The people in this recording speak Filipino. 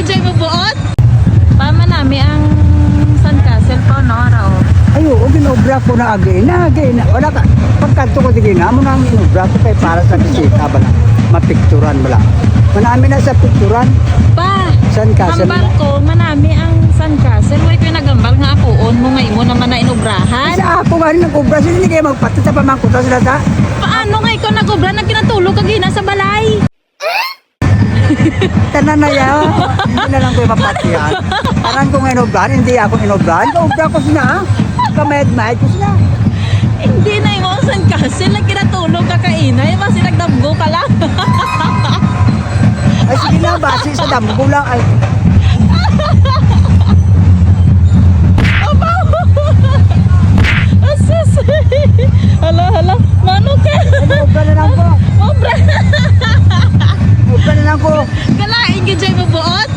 Gidjay mo buot? Pama nami ang sandcastle po, no? Rao. Ayo, ginobra ko na again. Wala ka. Pagkanto ko digin na mo nang ginobra ko kay para sa bisita ba na. Mapikturan wala. Manami na sa pikturan. Pa, Sandcastle. hambal ko, manami ang sandcastle. Huwag ko nagambal nga akoon mo ngayon mo naman na inubrahan. Sa ako nga rin nag-obra sila, hindi kayo magpatid sa pamangkutan sila ta. Paano nga ikaw nag-ubra na kinatulog kagina sa balay? Tanan na yan. Hindi na lang ko mapatiyan. Parang kung inobrahan, hindi ako inobrahan. Obra ko sila. Kamayad-mayad ko sila. Hindi na yung mga sandcastle na kinatulog kakaina. Yung mga sinagdabgo ka lang. Ay sige na, base sa damgo lang. Ay, Asus! Hala. Mano ka? obra na lang ko. Obra! Obra na lang ko. Kalain ka dyan mo buot?